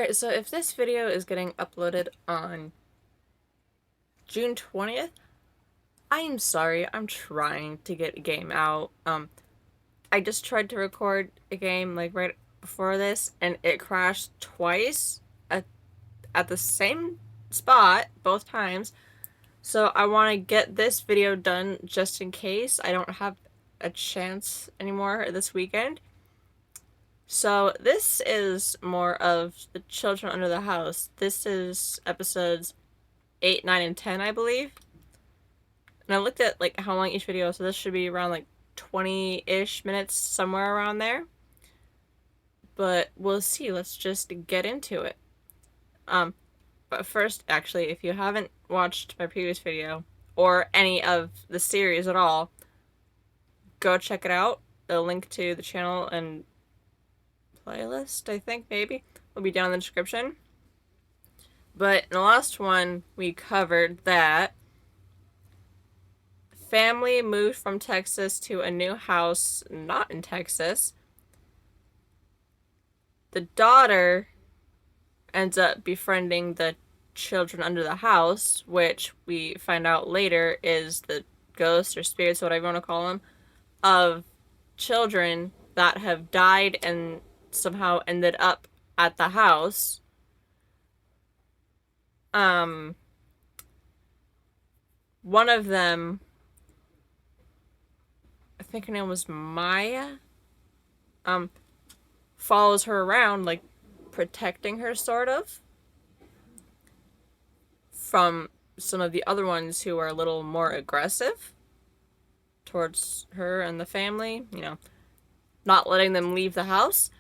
Alright, so if this video is getting uploaded on June 20th, I'm sorry, I'm trying to get a game out. I just tried to record a game like right before this and it crashed twice at, at the same spot both times. So I want to get this video done just in case I don't have a chance anymore this weekend. So this is more of the Children Under the House. This is episodes 8, 9, and 10, I believe. And I looked at like how long each video, so this should be around like 20-ish minutes, somewhere around there. But we'll see. Let's just get into it. But first, actually, if you haven't watched my previous video or any of the series at all, go check it out. The link to the channel and playlist, I think, maybe, will be down in the description. But in the last one, we covered that family moved from Texas to a new house not in Texas. The daughter ends up befriending the children under the house, which we find out later is the ghosts or spirits, whatever you want to call them, of children that have died and somehow ended up at the house. One of them, I think her name was Maya, follows her around, like, protecting her, sort of, from some of the other ones who are a little more aggressive towards her and the family, not letting them leave the house.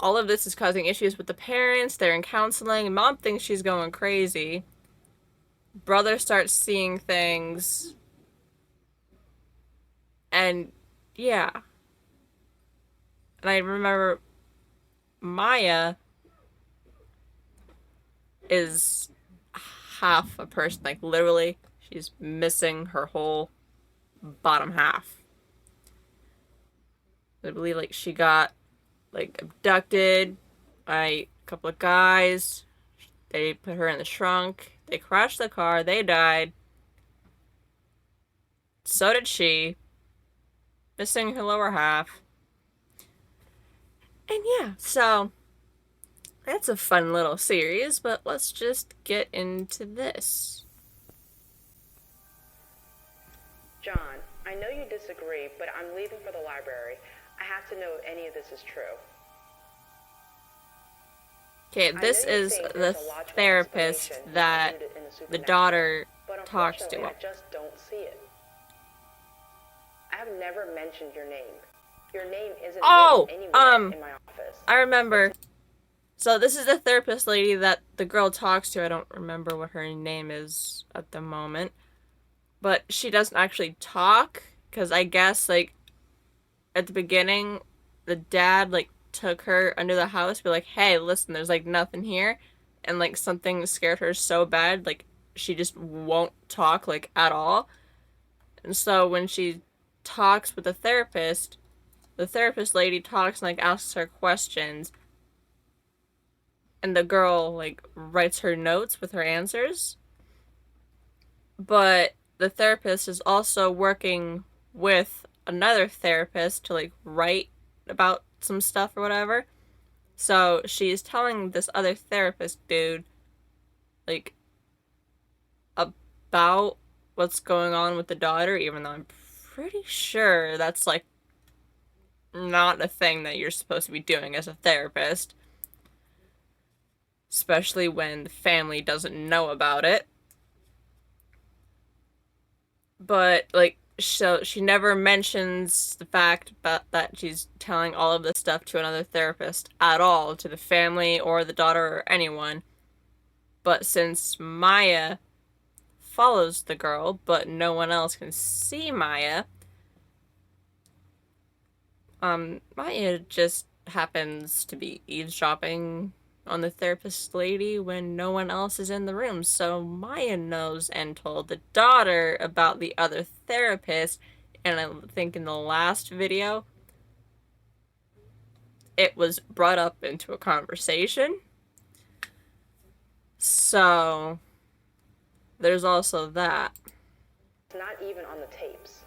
All of this is causing issues with the parents. They're in counseling. Mom thinks she's going crazy. Brother starts seeing things. And yeah. And I remember Maya is half a person. Like, literally, she's missing her whole bottom half. I believe, like, she got, like, abducted by a couple of guys. They put her in the trunk. They crashed the car. They died. So did she. Missing her lower half. And yeah, so that's a fun little series, but let's just get into this. John, I know you disagree, but I'm leaving for the library. I have to know if any of this is true. Okay, this is the therapist that the daughter talks to. I just don't see it. I have never mentioned your name. Your name isn't anywhere in my office. I remember. So this is the therapist lady that the girl talks to. I don't remember what her name is at the moment. But she doesn't actually talk, because I guess, like, at the beginning, the dad, like, took her under the house, be like, hey, listen, there's, like, nothing here. And, like, something scared her so bad, like, she just won't talk, like, at all. And so when she talks with the therapist lady talks and, like, asks her questions. And the girl, like, writes her notes with her answers. But the therapist is also working with another therapist to, like, write about some stuff or whatever. So she's telling this other therapist dude, like, about what's going on with the daughter, even though I'm pretty sure that's, like, not a thing that you're supposed to be doing as a therapist. Especially when the family doesn't know about it. But, like, so she never mentions the fact that she's telling all of this stuff to another therapist at all, to the family or the daughter or anyone. But since Maya follows the girl, but no one else can see Maya, Maya just happens to be eavesdropping on the therapist lady when no one else is in the room. So Maya knows and told the daughter about the other therapist. And I think in the last video, it was brought up into a conversation. So, there's also that. Not even on the tapes.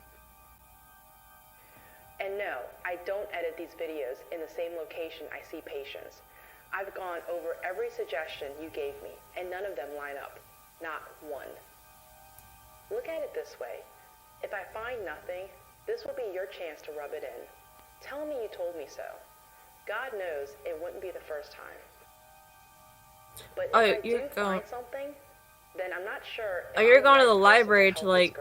And no, I don't edit these videos in the same location I see patients. I've gone over every suggestion you gave me, and none of them line up. Not one. Look at it this way. If I find nothing, this will be your chance to rub it in. Tell me you told me so. God knows it wouldn't be the first time. But if I do find something, then I'm not sure if you're going to the library to, like,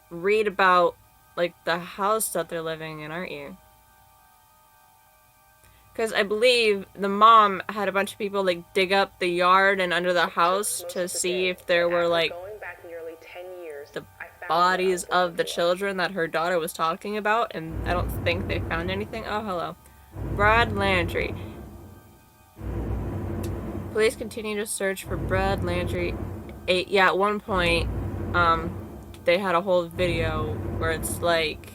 read about, like, the house that they're living in, aren't you? Because I believe the mom had a bunch of people, like, dig up the yard and under the house to see if there were, like, the bodies of the children that her daughter was talking about, and I don't think they found anything. Oh, hello. Brad Landry. Police continue to search for Brad Landry. Yeah, at one point, they had a whole video where it's like,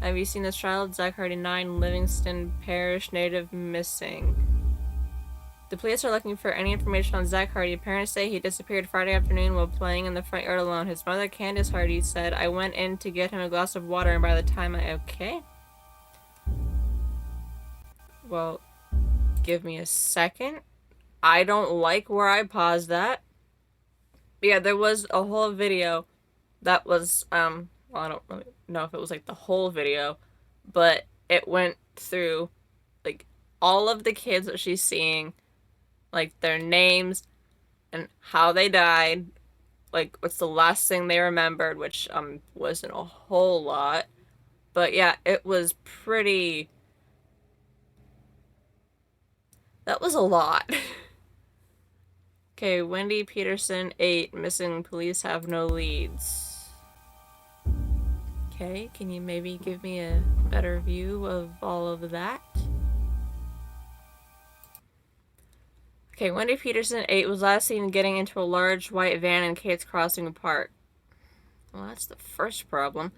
have you seen this child? Zach Hardy, 9, Livingston Parish native, missing. The police are looking for any information on Zach Hardy. Parents say he disappeared Friday afternoon while playing in the front yard alone. His mother, Candace Hardy, said, I went in to get him a glass of water, and by the time okay. Well, give me a second. I don't like where I paused that. Yeah, there was a whole video that was, well, I don't really know if it was, like, the whole video, but it went through, like, all of the kids that she's seeing, like, their names and how they died, like, what's the last thing they remembered, which, wasn't a whole lot, but yeah, it was pretty... That was a lot. Okay, Wendy Peterson, 8, missing, police have no leads. Okay, can you maybe give me a better view of all of that? Okay, Wendy Peterson, 8, was last seen getting into a large white van in Kate's Crossing Park. Well, that's the first problem.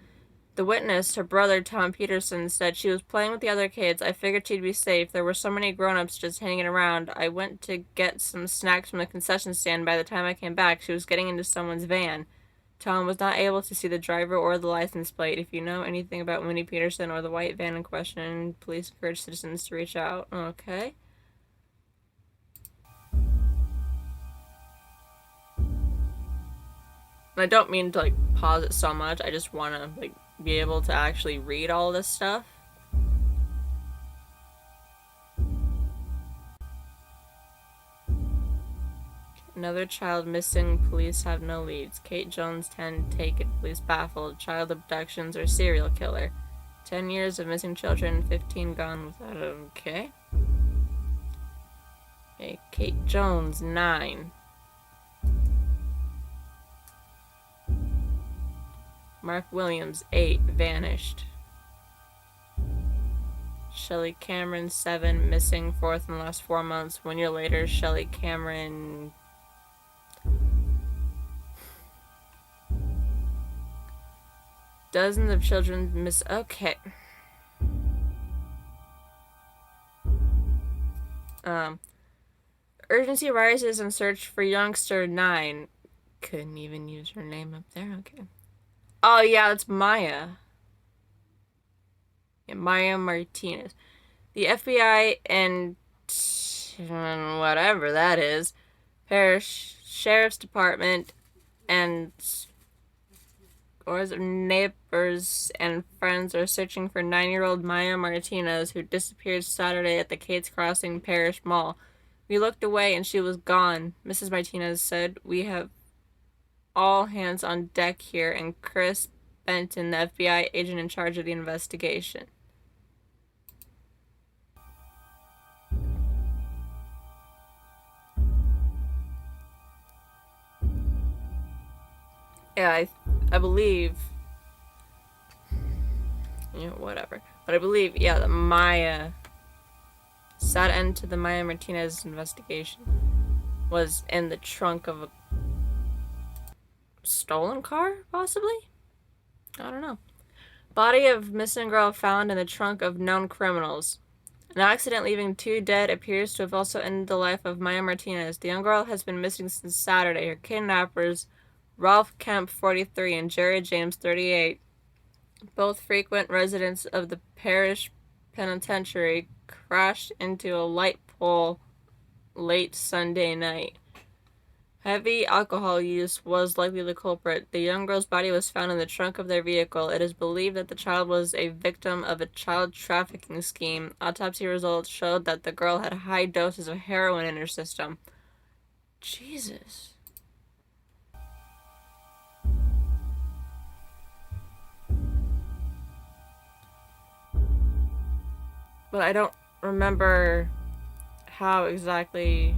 The witness, her brother, Tom Peterson, said she was playing with the other kids. I figured she'd be safe. There were so many grown-ups just hanging around. I went to get some snacks from the concession stand. By the time I came back, she was getting into someone's van. Tom was not able to see the driver or the license plate. If you know anything about Winnie Peterson or the white van in question, please encourage citizens to reach out. Okay. I don't mean to, like, pause it so much. I just want to, like, be able to actually read all this stuff. Another child missing. Police have no leads. Kate Jones, 10, taken. Police baffled. Child abductions or serial killer. 10 years of missing children. 15 gone without a... Okay. Okay, Kate Jones, 9. Mark Williams, 8, vanished. Shelley Cameron, 7, missing, 4th in the last 4 months. 1 year later, Shelley Cameron... Dozens of children miss... Okay. Urgency rises in search for youngster 9. Couldn't even use her name up there. Okay. Oh, yeah, it's Maya. Yeah, Maya Martinez. The FBI and whatever that is, Parish Sheriff's Department and scores of neighbors and friends are searching for 9-year-old Maya Martinez, who disappeared Saturday at the Kate's Crossing Parish Mall. We looked away and she was gone, Mrs. Martinez said. We have all hands on deck here, and Chris Benton, the FBI agent in charge of the investigation. Yeah, I believe... Yeah, whatever. But I believe, yeah, that Maya... Sad end to the Maya Martinez investigation was in the trunk of a stolen car, possibly? I don't know. Body of missing girl found in the trunk of known criminals. An accident leaving two dead appears to have also ended the life of Maya Martinez. The young girl has been missing since Saturday. Her kidnappers, Ralph Kemp, 43, and Jerry James, 38, both frequent residents of the parish penitentiary, crashed into a light pole late Sunday night. Heavy alcohol use was likely the culprit. The young girl's body was found in the trunk of their vehicle. It is believed that the child was a victim of a child trafficking scheme. Autopsy results showed that the girl had high doses of heroin in her system. Jesus. But I don't remember how exactly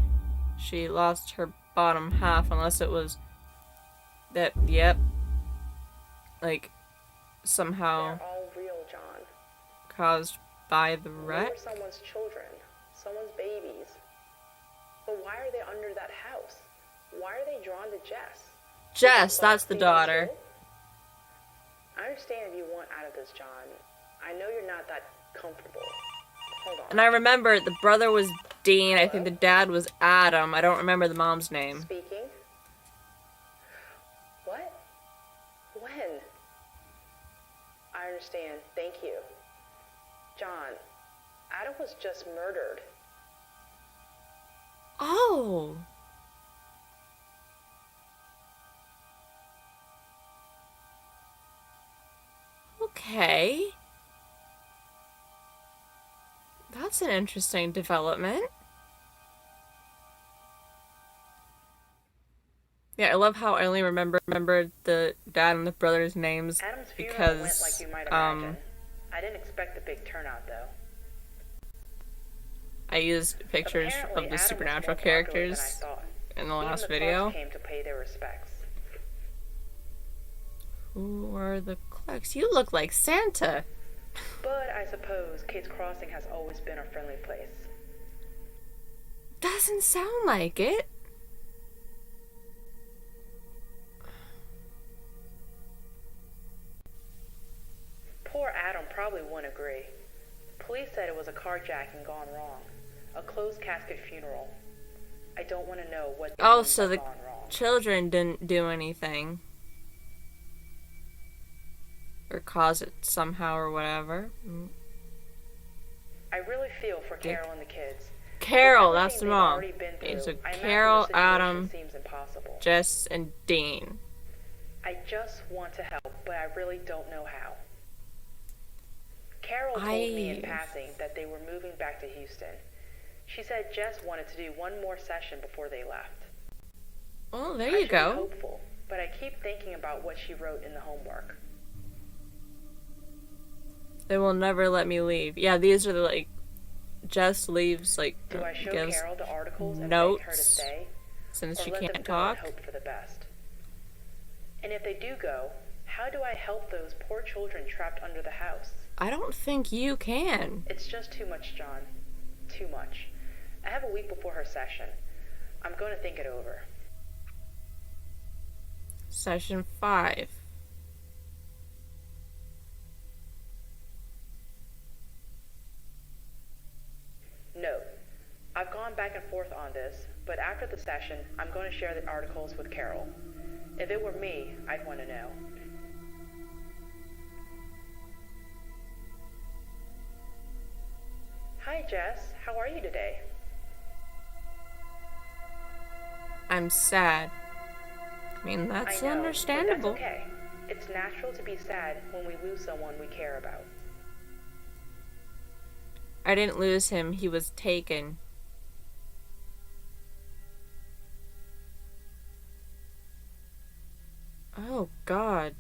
she lost her bottom half, unless it was that, yep, like, somehow They're all real, John. caused by the They wreck. were someone's children, someone's babies. But why are they under that house? Why are they drawn to Jess? Jess, that's the daughter. I understand if you want out of this, John. I know you're not that comfortable. Hold on. And I remember the brother was Dean. I think the dad was Adam. I don't remember the mom's name. Speaking? What? When? I understand. Thank you. John, Adam was just murdered. Oh. Okay. That's an interesting development. Yeah, I love how I only remembered the dad and the brother's names Adam's funeral because went like you might imagine. I didn't expect a big turnout though. I used pictures Apparently, of the Adam was supernatural more popular than I characters thought. in the Even last the video. Clarks came to pay their respects. Who are the Clarks? You look like Santa. But I suppose Kate's Crossing has always been a friendly place. Doesn't sound like it. Poor Adam probably wouldn't agree. Police said it was a carjacking gone wrong. A closed casket funeral. I don't want to know what they Oh, mean so by the gone wrong. children didn't do anything. Or cause it somehow or whatever. I really feel for Carol and the kids. Carol, With that's the everything they've mom. already been Okay, so through, I imagine Carol, the situation Adam, seems impossible. Jess, and Dean. I just want to help, but I really don't know how. Carol told me in passing that they were moving back to Houston. She said Jess wanted to do one more session before they left. Well, there I you should be go. hopeful, but I keep thinking about what she wrote in the homework. They will never let me leave. Yeah, these are the, like, Jess leaves, like, Do I show gives Carol the articles and beg her to notes stay, since or she let them can't go and talk. hope for the best? And if they do go, how do I help those poor children trapped under the house? I don't think you can. It's just too much, John. Too much. I have a week before her session. I'm going to think it over. Session 5. Note, I've gone back and forth on this, but after the session, I'm going to share the articles with Carol. If it were me, I'd want to know. Hi, Jess. How are you today? I'm sad. I mean, that's I know, understandable. But that's okay. It's natural to be sad when we lose someone we care about. I didn't lose him, he was taken. Oh, God.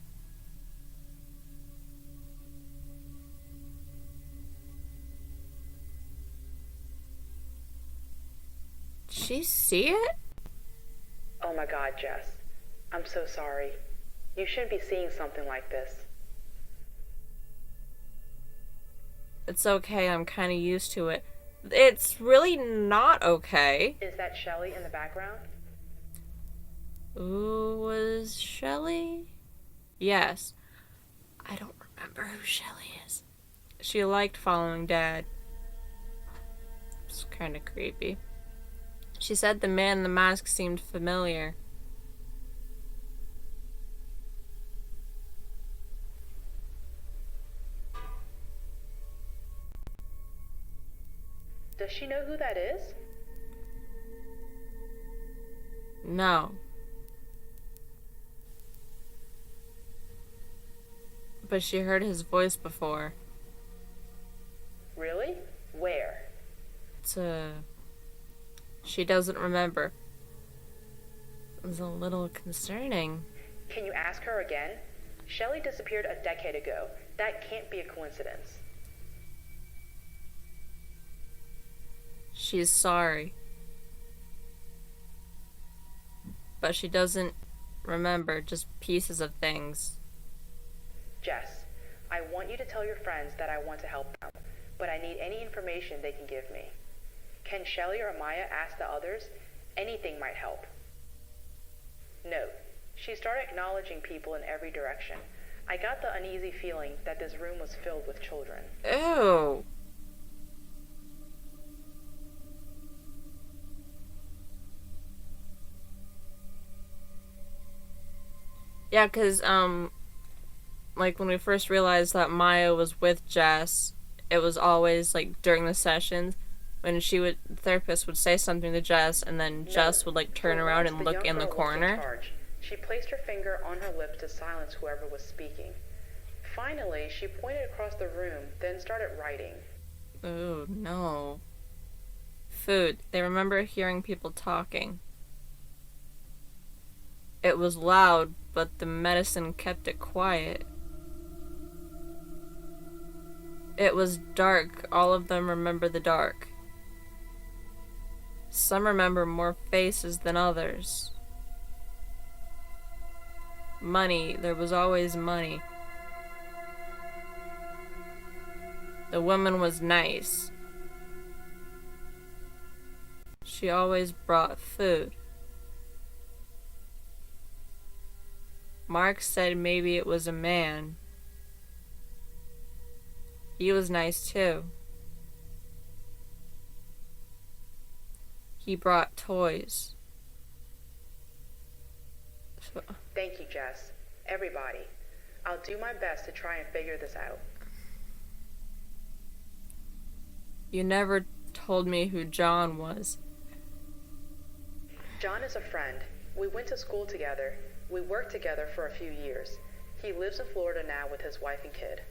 Did she see it? Oh my God, Jess. I'm so sorry. You shouldn't be seeing something like this. It's okay, I'm kind of used to it. It's really not okay. Is that Shelley in the background? Ooh, was Shelley? Yes. I don't remember. remember who Shelly is. She liked following Dad. It's kind of creepy. She said the man in the mask seemed familiar. Does she know who that is? No. But she heard his voice before. Really? Where? She doesn't remember. It was a little concerning. Can you ask her again? Shelley disappeared a decade ago. That can't be a coincidence. She's sorry. But she doesn't remember, just pieces of things. Jess, I want you to tell your friends that I want to help them, but I need any information they can give me. Can Shelley or Maya ask the others? Anything might help. Note, she started acknowledging people in every direction. I got the uneasy feeling that this room was filled with children. Ew. Yeah, 'cause, like, when we first realized that Maya was with Jess, it was always, like, during the sessions, when the therapist would say something to Jess, and then Jess would, like, turn around and look in the corner. She placed her finger on her lips to silence whoever was speaking. Finally, she pointed across the room, then started writing. Oh, no. Food. They remember hearing people talking. It was loud, but the medicine kept it quiet. It was dark. All of them remember the dark. Some remember more faces than others. Money. There was always money. The woman was nice. She always brought food. Mark said maybe it was a man. He was nice too. He brought toys. Thank you, Jess. Everybody. I'll do my best to try and figure this out. You never told me who John was. John is a friend. We went to school together. We worked together for a few years. He lives in Florida now with his wife and kid.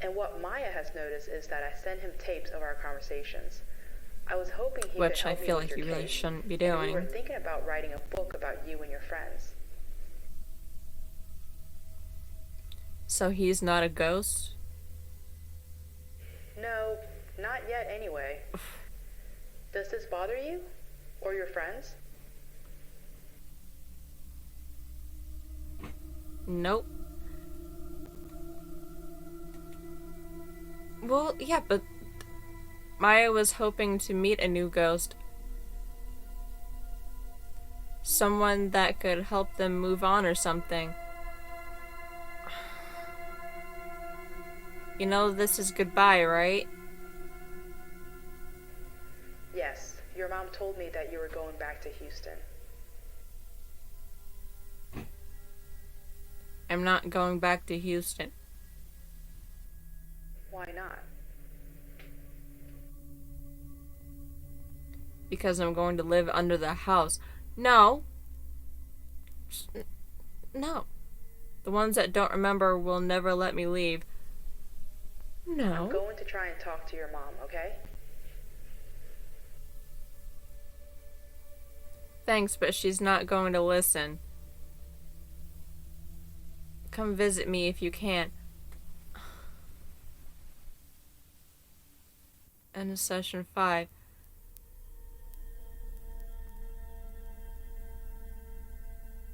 And what Maya has noticed is that I send him tapes of our conversations. I was hoping he Which could help I me feel with like your you really case. shouldn't be And doing. we were thinking about writing a book about you and your friends. So he's not a ghost? No, not yet anyway. Does this bother you? Or your friends? Nope. Well, yeah, but Maya was hoping to meet a new ghost. Someone that could help them move on or something. You know this is goodbye, right? Yes, your mom told me that you were going back to Houston. I'm not going back to Houston. Why not? Because I'm going to live under the house. No. No. The ones that don't remember will never let me leave. No. I'm going to try and talk to your mom, okay? Thanks, but she's not going to listen. Come visit me if you can. End of session 5.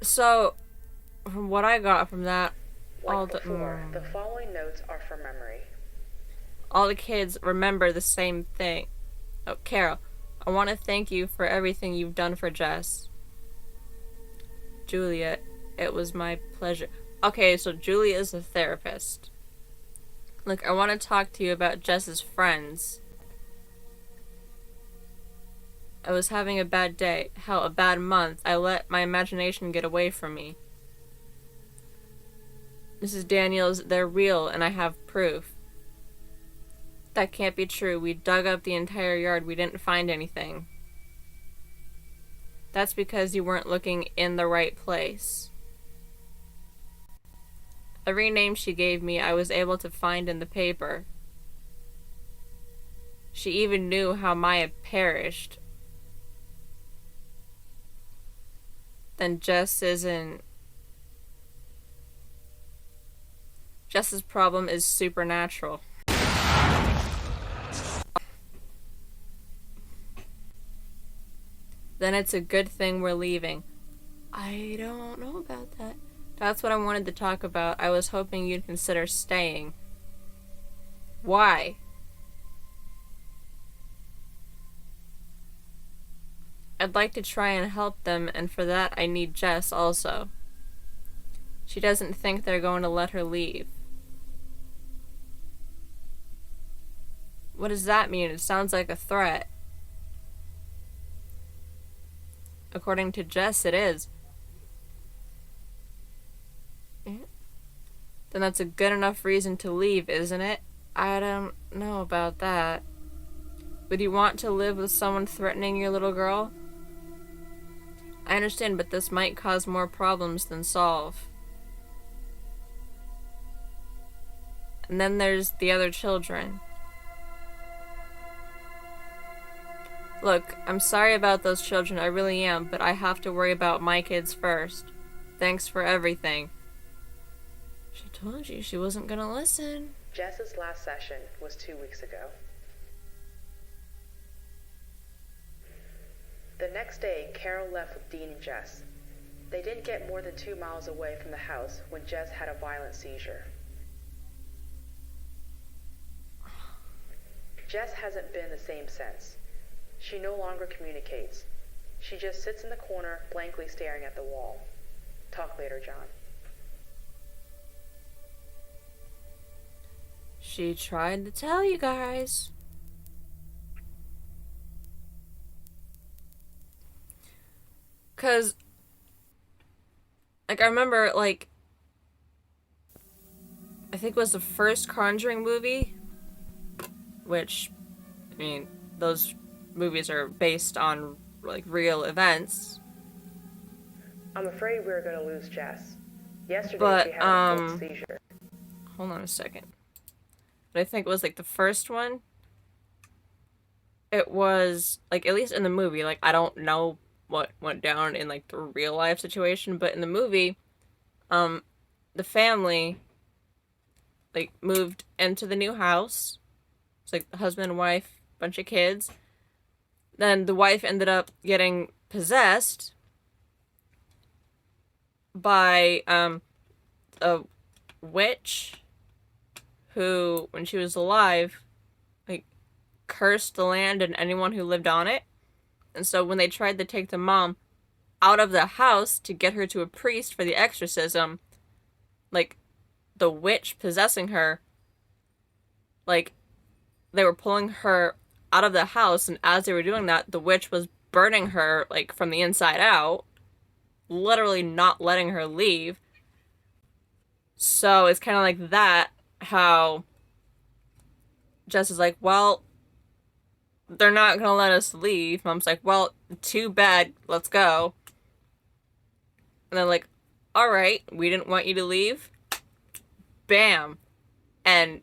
So, from what I got from that, Like before, the following notes are from memory. all the kids remember the same thing. Oh, Carol, I want to thank you for everything you've done for Jess. Juliet, it was my pleasure. Okay, so Julie is a therapist. Look, I want to talk to you about Jess's friends. I was having a bad day. Hell, a bad month. I let my imagination get away from me. Mrs. Daniels, they're real, and I have proof. That can't be true. We dug up the entire yard. We didn't find anything. That's because you weren't looking in the right place. Every name she gave me, I was able to find in the paper. She even knew how Maya perished. Then Jess isn't... Jess's problem is supernatural. Then it's a good thing we're leaving. I don't know about that. That's what I wanted to talk about. I was hoping you'd consider staying. Why? I'd like to try and help them, and for that I need Jess also. She doesn't think they're going to let her leave. What does that mean? It sounds like a threat. According to Jess, it is. Then that's a good enough reason to leave, isn't it? I don't know about that. Would you want to live with someone threatening your little girl? I understand, but this might cause more problems than solve. And then there's the other children. Look, I'm sorry about those children, I really am, but I have to worry about my kids first. Thanks for everything. She told you she wasn't gonna listen. Jess's last session was 2 weeks ago. The next day, Carol left with Dean and Jess. They didn't get more than 2 miles away from the house when Jess had a violent seizure. Jess hasn't been the same since. She no longer communicates. She just sits in the corner, blankly staring at the wall. Talk later, John. She tried to tell you guys. Cause, like, I remember, like, I think it was the first Conjuring movie, which, I mean, those movies are based on, like, real events. I'm afraid we're going to lose Jess. Yesterday But, she had a full seizure. Hold on a second. But I think it was, like, the first one. It was, like, at least in the movie, like, I don't know what went down in, like, the real life situation, but in the movie, the family, like, moved into the new house. It's like the husband and wife, bunch of kids. Then the wife ended up getting possessed by a witch who, when she was alive, like, cursed the land and anyone who lived on it. And so when they tried to take the mom out of the house to get her to a priest for the exorcism, like, the witch possessing her, like, they were pulling her out of the house, and as they were doing that, the witch was burning her, like, from the inside out, literally not letting her leave. So it's kind of like that, how Jess is like, well, they're not gonna let us leave. Mom's like, well, too bad, let's go. And then, like, all right, we didn't want you to leave. Bam. And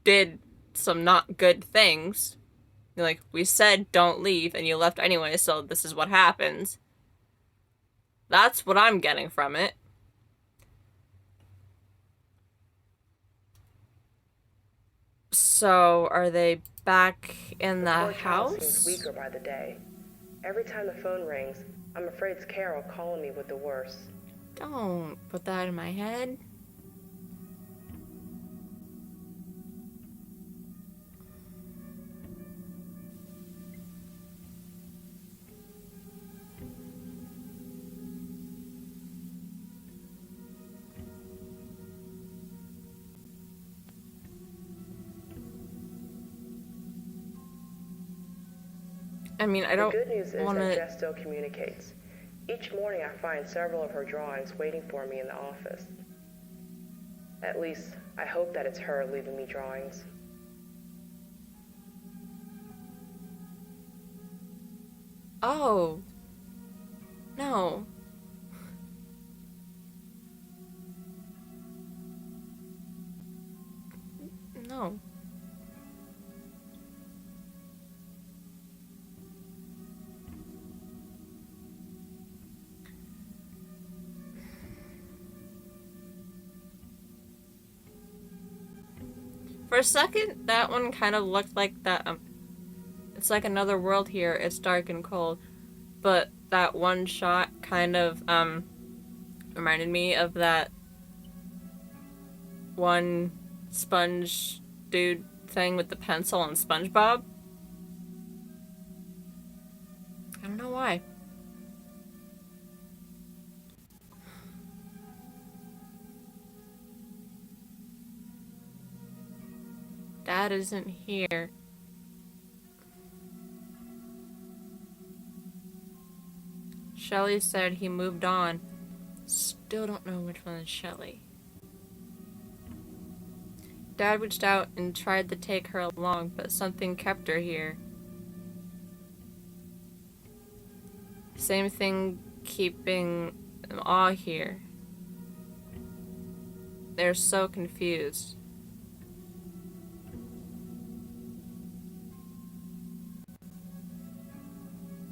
did some not good things. You're like, we said don't leave, and you left anyway, so this is what happens. That's what I'm getting from it. So, are they back in the poor child house? seems weaker by the day. Every time the phone rings, I'm afraid it's Carol calling me with the worst. Don't put that in my head. I mean, I The don't good news is want that to... Jess still communicates. Each morning I find several of her drawings waiting for me in the office. At least, I hope that it's her leaving me drawings. Oh. No. No. For a second, that one kind of looked like that, it's like another world here, it's dark and cold. But that one shot kind of, reminded me of that one sponge dude thing with the pencil on SpongeBob. I don't know why. Dad isn't here. Shelly said he moved on. Still don't know which one is Shelly. Dad reached out and tried to take her along, but something kept her here. Same thing keeping them all here. They're so confused.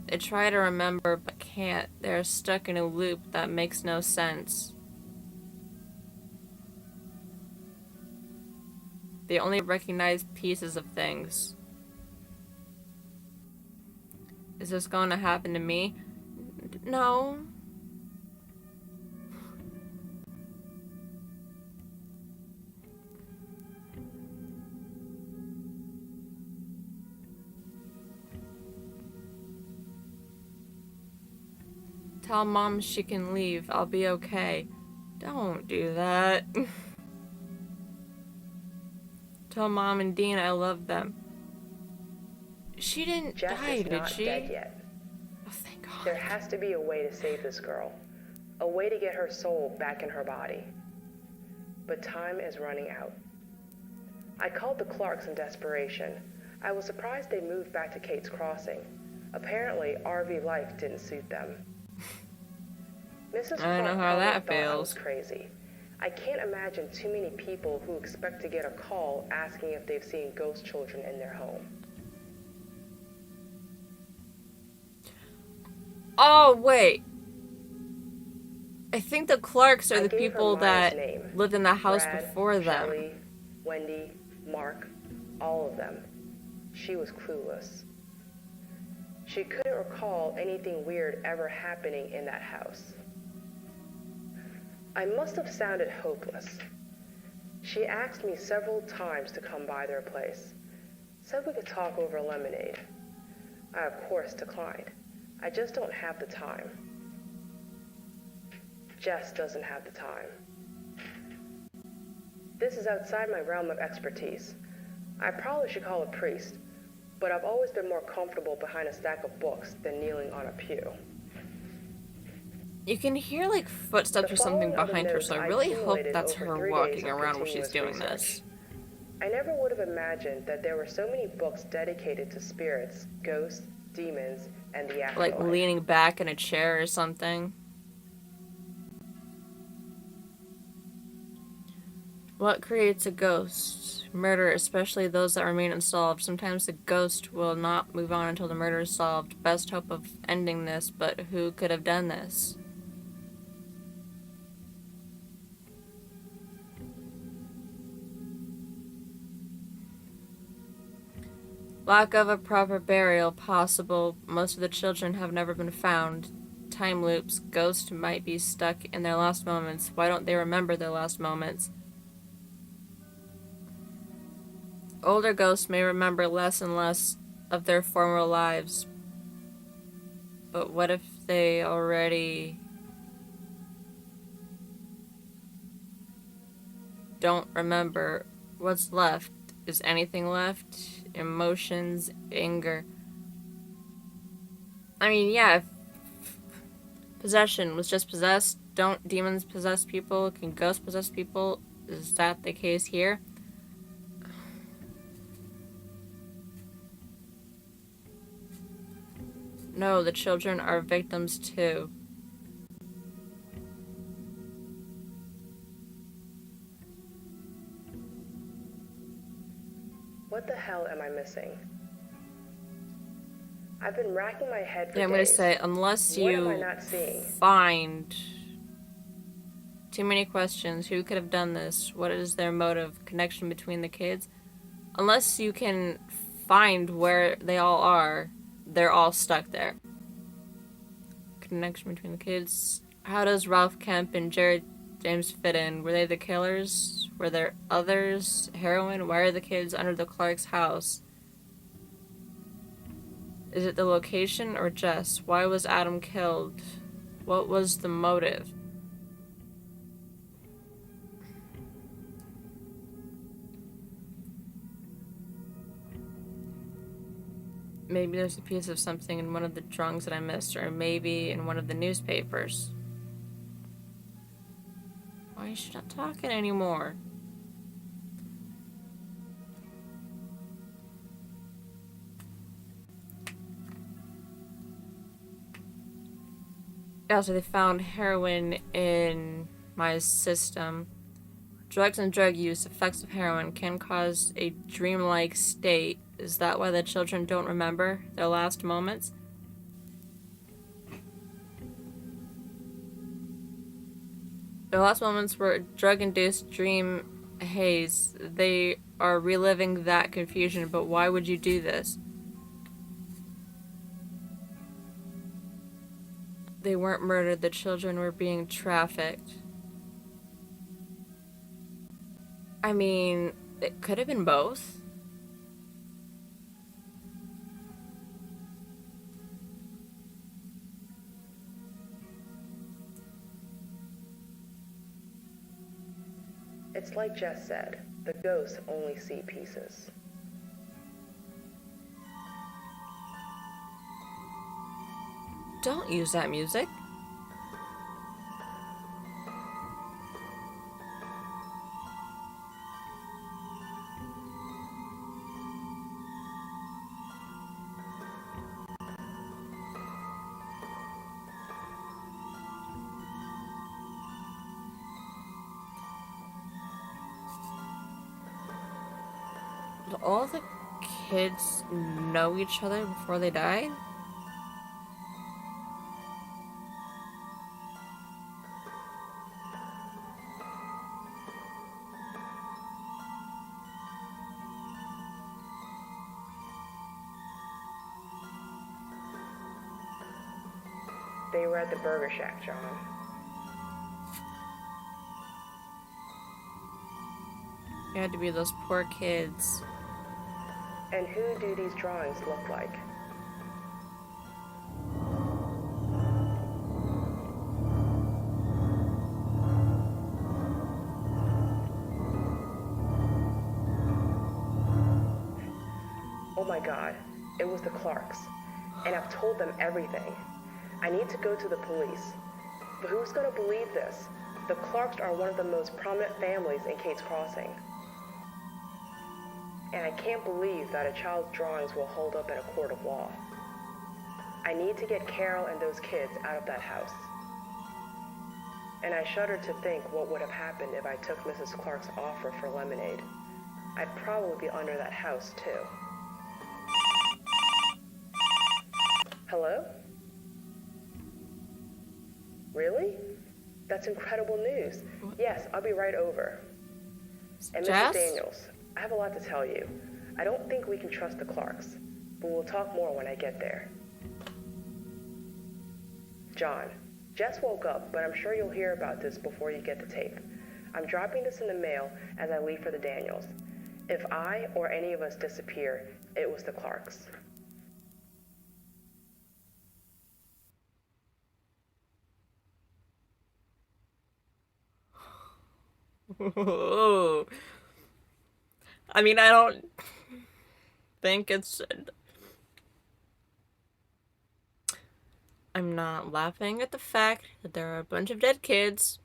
They try to remember but can't. They're stuck in a loop that makes no sense. They only recognize pieces of things. Is this going to happen to me? No. Tell Mom she can leave. I'll be okay. Don't do that. Tell Mom and Dean I love them. She didn't Jess die, is did not she? dead yet. Oh, thank God. There has to be a way to save this girl. A way to get her soul back in her body. But time is running out. I called the Clarks in desperation. I was surprised they moved back to Kate's Crossing. Apparently, RV life didn't suit them. Mrs. I don't know Clark how probably that thought I was feels. crazy. I can't imagine too many people who expect to get a call asking if they've seen ghost children in their home. Oh, wait. I think the Clarks are I the gave her people Maya's that name. lived in the house Brad, before them. Shelley, Wendy, Mark, all of them. She was clueless. She couldn't recall anything weird ever happening in that house. I must have sounded hopeless. She asked me several times to come by their place. Said we could talk over lemonade. I, of course, declined. I just don't have the time. Jess doesn't have the time. This is outside my realm of expertise. I probably should call a priest, but I've always been more comfortable behind a stack of books than kneeling on a pew. You can hear like footsteps or something behind her, so I really hope that's her walking around while she's doing this. I never would have imagined that there were so many books dedicated to spirits, ghosts, demons, and the afterlife. Like leaning back in a chair or something. What creates a ghost? Murder, especially those that remain unsolved. Sometimes the ghost will not move on until the murder is solved. Best hope of ending this, but who could have done this? Lack of a proper burial possible. Most of the children have never been found. Time loops. Ghosts might be stuck in their last moments. Why don't they remember their last moments? Older ghosts may remember less and less of their former lives. But what if they already don't remember? What's left? Is anything left? Emotions, anger. I mean, yeah, if possession was just possessed, don't demons possess people? Can ghosts possess people? Is that the case here? No, the children are victims too. What the hell am I missing? I've been racking my head for Yeah, I'm days. gonna say, unless What am I you not seeing? find too many questions, who could have done this? What is their motive? Connection between the kids? Unless you can find where they all are, they're all stuck there. Connection between the kids. How does Ralph Kemp and Jared James fit in? Were they the killers? Were there others? Heroin? Why are the kids under the Clark's house? Is it the location or Jess? Why was Adam killed? What was the motive? Maybe there's a piece of something in one of the drawings that I missed, or maybe in one of the newspapers. Why is she not talking anymore? Yeah, so they found heroin in my system. Drugs and drug use, effects of heroin, can cause a dreamlike state. Is that why the children don't remember their last moments? Their last moments were drug-induced dream haze. They are reliving that confusion, but why would you do this? They weren't murdered, the children were being trafficked. I mean, it could have been both. It's like Jess said, the ghosts only see pieces. Don't use that music. Do all the kids know each other before they died? They were at the Burger Shack, John. It had to be those poor kids. And who do these drawings look like? Oh my God, it was the Clarks. And I've told them everything. I need to go to the police. But who's gonna believe this? The Clarks are one of the most prominent families in Kate's Crossing. And I can't believe that a child's drawings will hold up in a court of law. I need to get Carol and those kids out of that house. And I shudder to think what would have happened if I took Mrs. Clark's offer for lemonade. I'd probably be under that house too. Hello? Really? That's incredible news. Yes, I'll be right over. And Mrs. Jess? Daniels, I have a lot to tell you. I don't think we can trust the Clarks, but we'll talk more when I get there. John, Jess woke up, but I'm sure you'll hear about this before you get the tape. I'm dropping this in the mail as I leave for the Daniels. If I or any of us disappear, it was the Clarks. I mean, I don't think it's... I'm not laughing at the fact that there are a bunch of dead kids.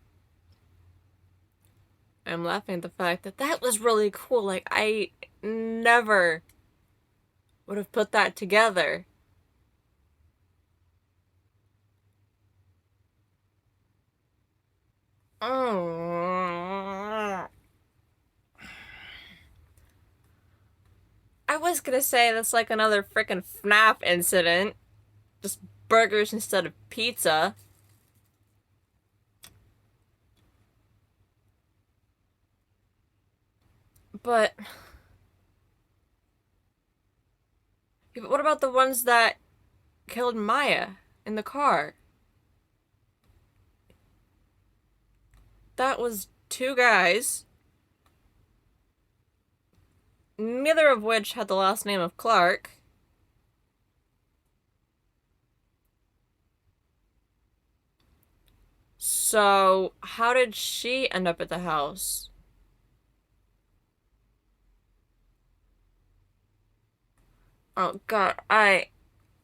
I'm laughing at the fact that that was really cool. Like, I never would have put that together. Oh. I was gonna say that's like another freaking FNAF incident. Just burgers instead of pizza. But what about the ones that killed Maya in the car? That was two guys, neither of which had the last name of Clark. So, how did she end up at the house? Oh god, I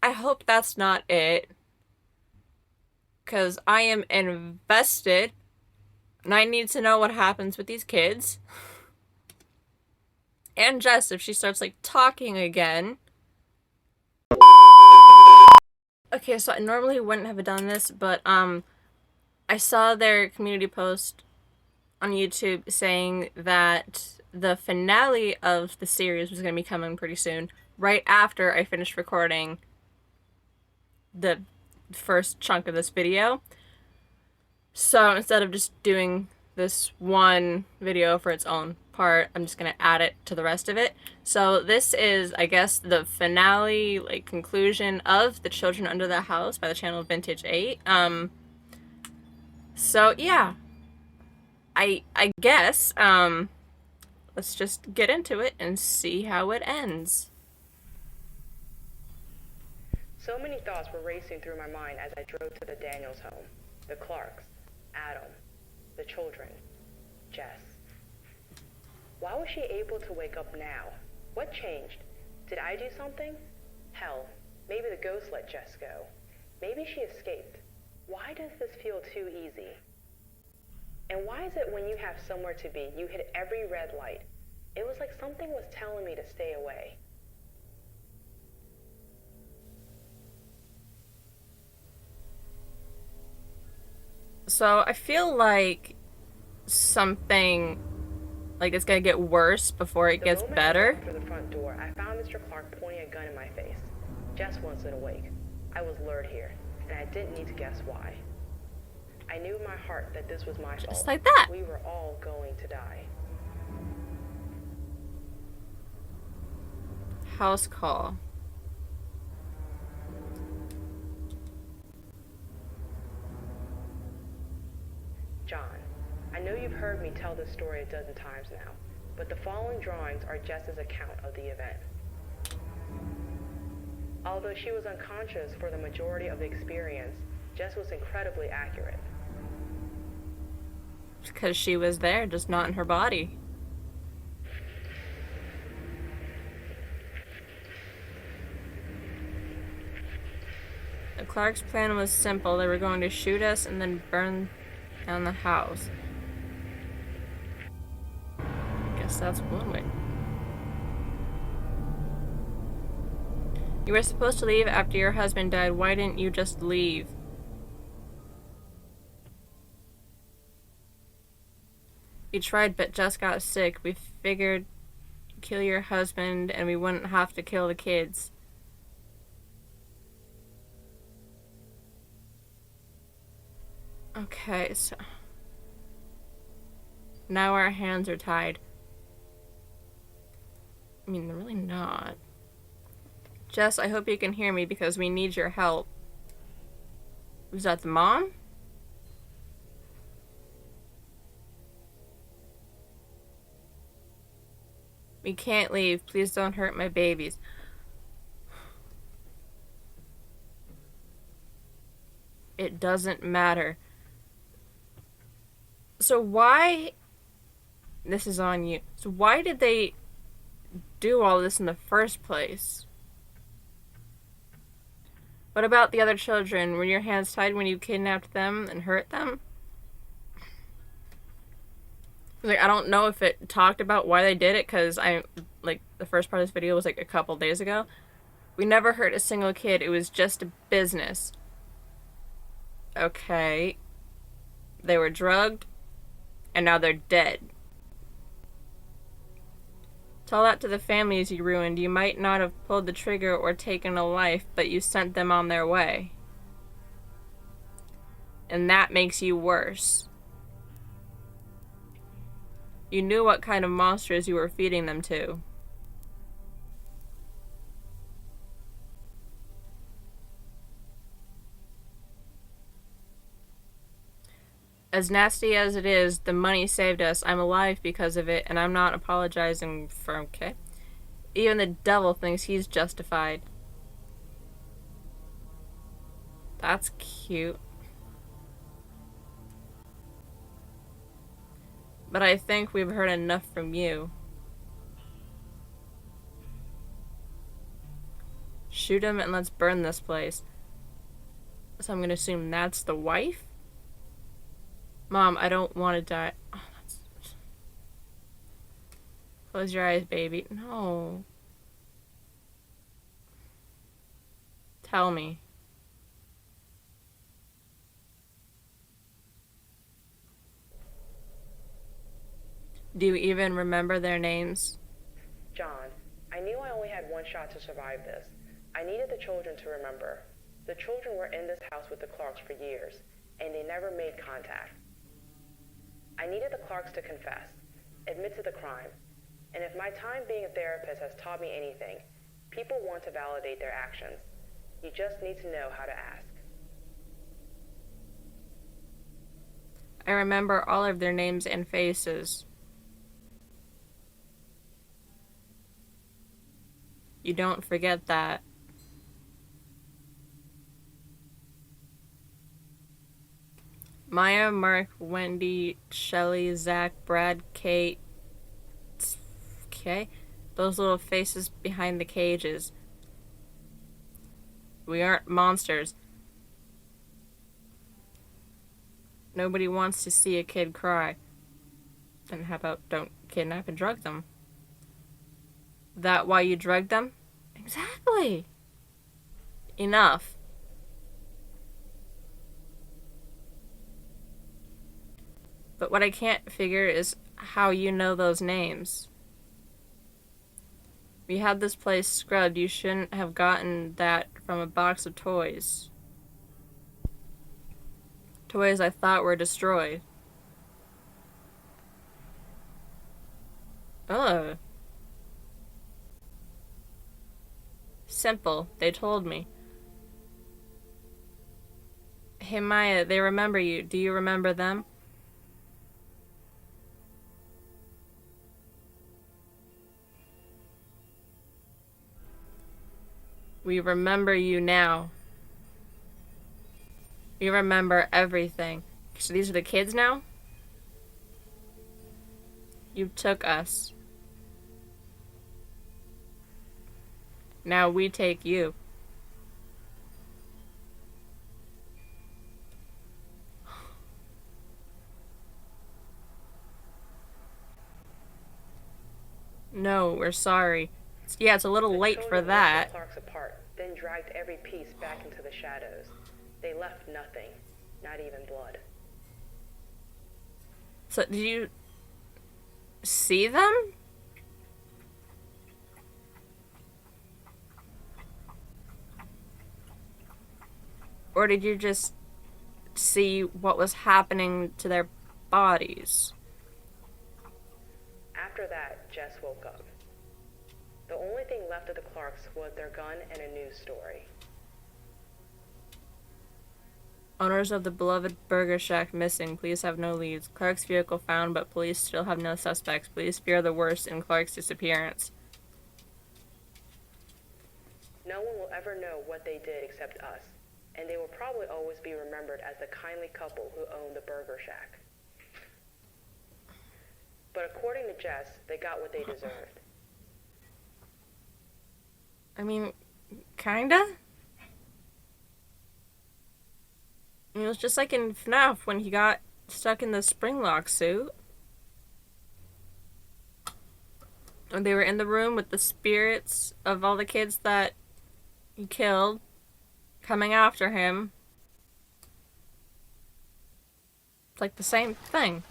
hope that's not it. 'Cause I am invested and I need to know what happens with these kids. And Jess, if she starts like talking again. Okay, so I normally wouldn't have done this, but I saw their community post on YouTube saying that the finale of the series was going to be coming pretty soon, right after I finished recording the first chunk of this video. So instead of just doing this one video for its own part, I'm just going to add it to the rest of it. So this is, I guess, the finale, like, conclusion of The Children Under the House by the channel Vintage 8. So yeah, I guess, let's just get into it and see how it ends. So many thoughts were racing through my mind as I drove to the Daniels home. The Clarks, Adam, the children, Jess. Why was she able to wake up now? What changed? Did I do something? Hell, maybe the ghost let Jess go. Maybe she escaped. Why does this feel too easy? And why is it when you have somewhere to be, you hit every red light? It was like something was telling me to stay away. So I feel like something, like, it's gonna get worse before it gets better. Through the front door, I found Mr. Clark pointing a gun in my face. Jess wasn't awake. I was lured here, and I didn't need to guess why. I knew in my heart that this was my fault. Just like that. We were all going to die. House call. John, I know you've heard me tell this story a dozen times now, but the following drawings are Jess's account of the event. Although she was unconscious for the majority of the experience, Jess was incredibly accurate. Because she was there, just not in her body. The Clark's plan was simple. They were going to shoot us and then burn down the house. I guess that's one way. You were supposed to leave after your husband died. Why didn't you just leave? We tried, but Jess got sick. We figured kill your husband and we wouldn't have to kill the kids. Okay, so now our hands are tied. I mean, they're really not. Jess, I hope you can hear me because we need your help. Was that the mom? We can't leave. Please don't hurt my babies. It doesn't matter. So why... This is on you. So why did they do all this in the first place? What about the other children? Were your hands tied when you kidnapped them and hurt them? Like, I don't know if it talked about why they did it, because the first part of this video was like a couple days ago. We never hurt a single kid. It was just a business. Okay. They were drugged, and now they're dead. Tell that to the families you ruined. You might not have pulled the trigger or taken a life, but you sent them on their way. And that makes you worse. You knew what kind of monsters you were feeding them to. As nasty as it is, the money saved us. I'm alive because of it, and I'm not apologizing for... Okay. Even the devil thinks he's justified. That's cute. But I think we've heard enough from you. Shoot him and let's burn this place. So I'm gonna assume that's the wife? Mom, I don't want to die. Oh, close your eyes, baby. No. Tell me. Do you even remember their names? John, I knew I only had one shot to survive this. I needed the children to remember. The children were in this house with the Clarks for years, and they never made contact. I needed the Clarks to confess, admit to the crime, and if my time being a therapist has taught me anything, people want to validate their actions. You just need to know how to ask. I remember all of their names and faces. You don't forget that. Maya, Mark, Wendy, Shelly, Zach, Brad, Kate. Okay. Those little faces behind the cages. We aren't monsters. Nobody wants to see a kid cry. Then how about don't kidnap and drug them? That why you drugged them? Exactly. Enough. But what I can't figure is how you know those names. We had this place scrubbed. You shouldn't have gotten that from a box of toys. Toys I thought were destroyed. Ugh. Simple. They told me. Hey Maya, they remember you. Do you remember them? We remember you now. We remember everything. So these are the kids now? You took us. Now we take you. No, we're sorry. Yeah, it's a little late for that. The Clarks apart, then dragged every piece back into the shadows. They left nothing, not even blood. So, did you see them? Or did you just see what was happening to their bodies? After that, Jess woke up. The only thing left of the Clarks was their gun and a news story. Owners of the beloved Burger Shack missing. Police have no leads. Clark's vehicle found, but police still have no suspects. Police fear the worst in Clark's disappearance. No one will ever know what they did except us, and they will probably always be remembered as the kindly couple who owned the Burger Shack. But according to Jess, they got what they deserved. I mean, kinda? It was just like in FNAF when he got stuck in the spring lock suit. When they were in the room with the spirits of all the kids that he killed coming after him. It's like the same thing.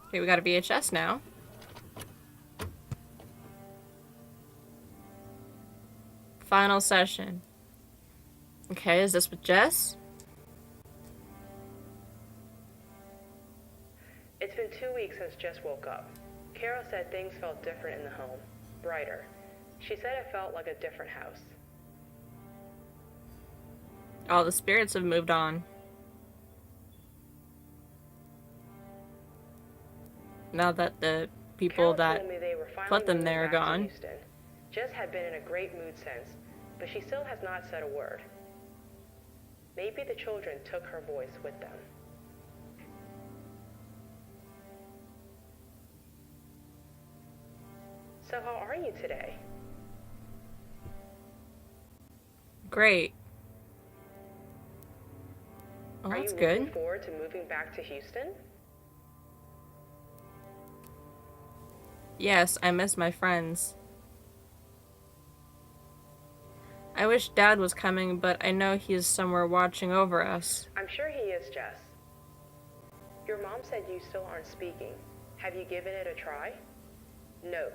Okay, we got a VHS now. Final session. Okay, is this with Jess? It's been 2 weeks since Jess woke up. Carol said things felt different in the home, brighter. She said it felt like a different house. All the spirits have moved on. Now that the people Carol that told me they were finally put them moving there are back to gone. Houston. Jess had been in a great mood since, but she still has not said a word. Maybe the children took her voice with them. So how are you today? Great. Oh, Are that's you good. looking forward to moving back to Houston? Yes, I miss my friends. I wish Dad was coming, but I know he is somewhere watching over us. I'm sure he is, Jess. Your mom said you still aren't speaking. Have you given it a try? No.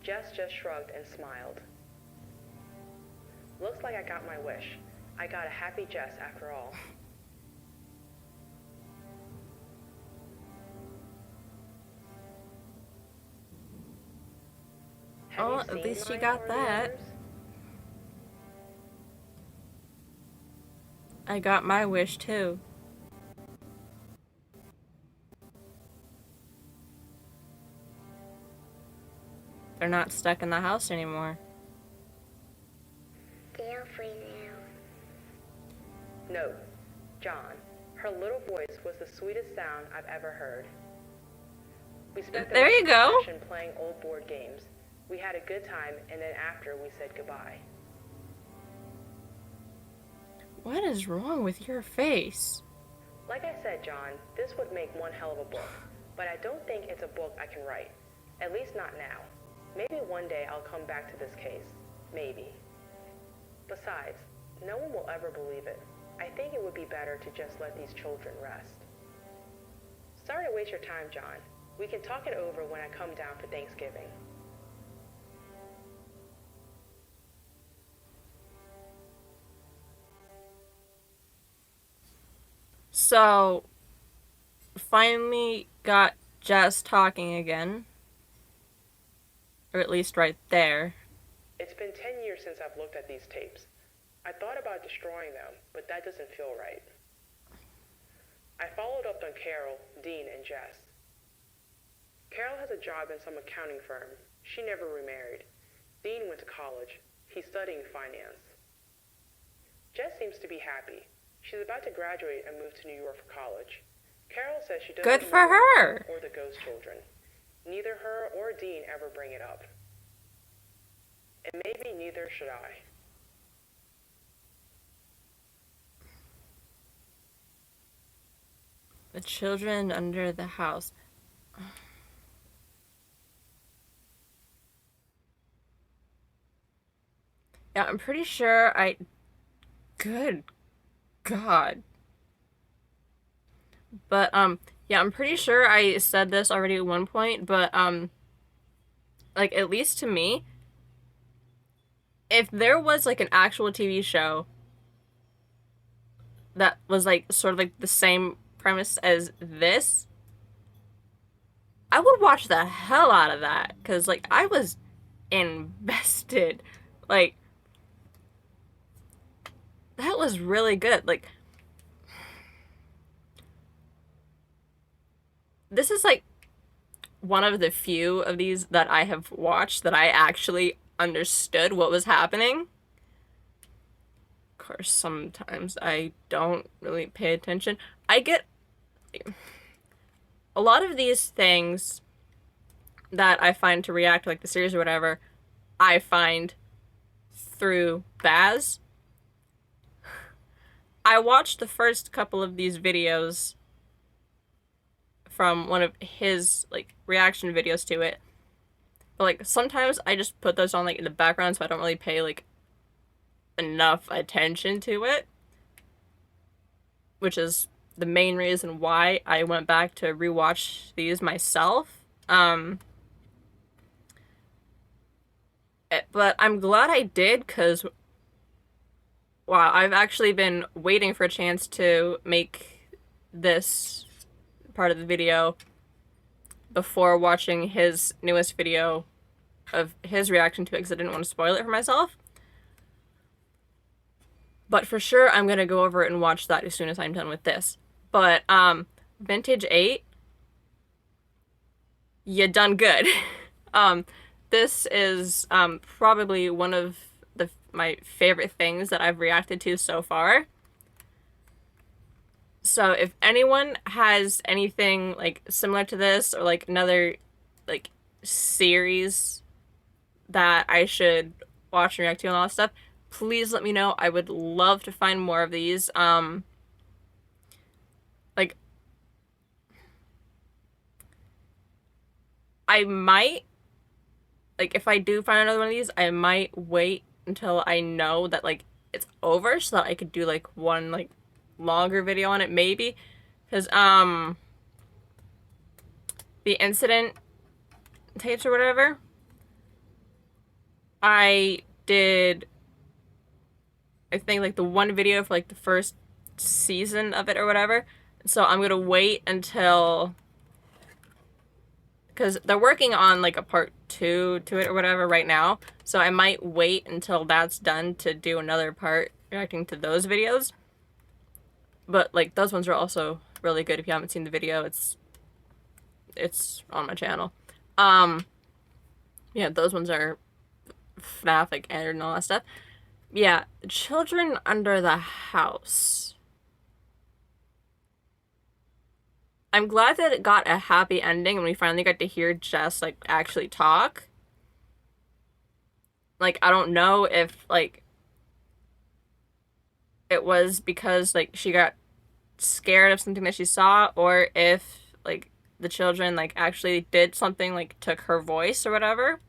Jess just shrugged and smiled. Looks like I got my wish. I got a happy Jess after all. Have Oh, you at seen least she Maya got or the that. others? I got my wish too. They're not stuck in the house anymore. They're free now. No. John. Her little voice was the sweetest sound I've ever heard. We spent the There you rest of the go. session playing old board games. We had a good time, and then after we said goodbye. What is wrong with your face? Like I said, John, this would make one hell of a book, but I don't think it's a book I can write. At least not now. Maybe one day I'll come back to this case. Maybe. Besides, no one will ever believe it. I think it would be better to just let these children rest. Sorry to waste your time, John. We can talk it over when I come down for Thanksgiving. So, finally got Jess talking again. Or at least right there. It's been 10 years since I've looked at these tapes. I thought about destroying them, but that doesn't feel right. I followed up on Carol, Dean, and Jess. Carol has a job in some accounting firm. She never remarried. Dean went to college. He's studying finance. Jess seems to be happy. She's about to graduate and move to New York for college. Carol says she doesn't Good for remember her. or the ghost children. Neither her or Dean ever bring it up. And maybe neither should I. The children under the house. Yeah, I'm pretty sure I... Good God. But, yeah, I'm pretty sure I said this already at one point, but, like, at least to me, if there was, like, an actual TV show that was, like, sort of, like, the same premise as this, I would watch the hell out of that, because, like, I was invested. Like, that was really good. Like, this is, like, one of the few of these that I have watched that I actually understood what was happening. Of course, sometimes I don't really pay attention. I get a lot of these things that I find to react, like the series or whatever, I find through Baz. I watched the first couple of these videos from one of his like reaction videos to it. But like sometimes I just put those on like in the background so I don't really pay like enough attention to it, which is the main reason why I went back to rewatch these myself. But I'm glad I did because wow, I've actually been waiting for a chance to make this part of the video before watching his newest video of his reaction to it because I didn't want to spoil it for myself. But for sure, I'm gonna go over it and watch that as soon as I'm done with this. But Vintage 8, you done good. This is probably one of my favorite things that I've reacted to so far. So if anyone has anything like similar to this or like another like series that I should watch and react to and all that stuff, please let me know. I would love to find more of these. Like I might like if I do find another one of these, I might wait until I know that like it's over so that I could do like one like longer video on it maybe because the incident tapes or whatever I did I think like the one video for like the first season of it or whatever, so I'm gonna wait until because they're working on like a part 2 to it or whatever right now, so I might wait until that's done to do another part reacting to those videos. But like those ones are also really good. If you haven't seen the video, it's on my channel. Yeah, those ones are FNAF like and all that stuff. Yeah, Children Under the House. I'm glad that it got a happy ending and we finally got to hear Jess like actually talk. Like I don't know if like it was because like she got scared of something that she saw or if like the children like actually did something like took her voice or whatever.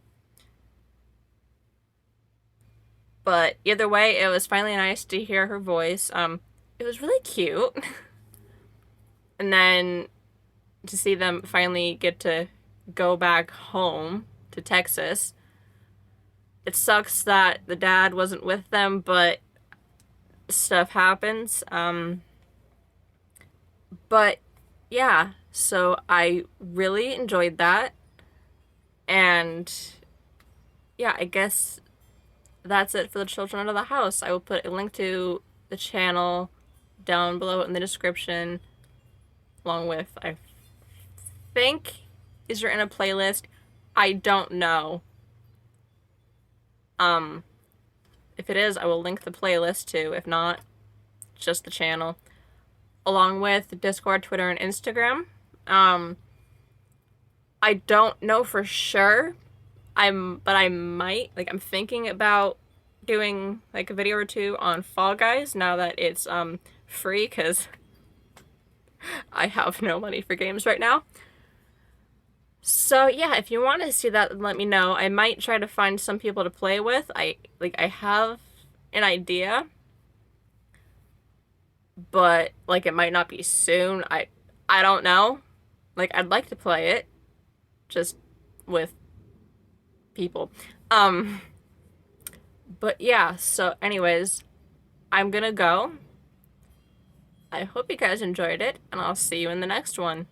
But either way, it was finally nice to hear her voice. It was really cute. And then to see them finally get to go back home to Texas. It sucks that the dad wasn't with them, but stuff happens. But yeah, so I really enjoyed that. And yeah, I guess that's it for the Children Under the House. I will put a link to the channel down below in the description, along with, I think, these are in a playlist. I don't know. If it is, I will link the playlist too. If not, just the channel. Along with Discord, Twitter, and Instagram. I don't know for sure. But I might, like, I'm thinking about doing, like, a video or two on Fall Guys now that it's, free, because I have no money for games right now. So, yeah, if you want to see that, let me know. I might try to find some people to play with. I have an idea, but, like, it might not be soon. I don't know. Like, I'd like to play it, just with people. But yeah, so anyways, I'm gonna go. I hope you guys enjoyed it, and I'll see you in the next one.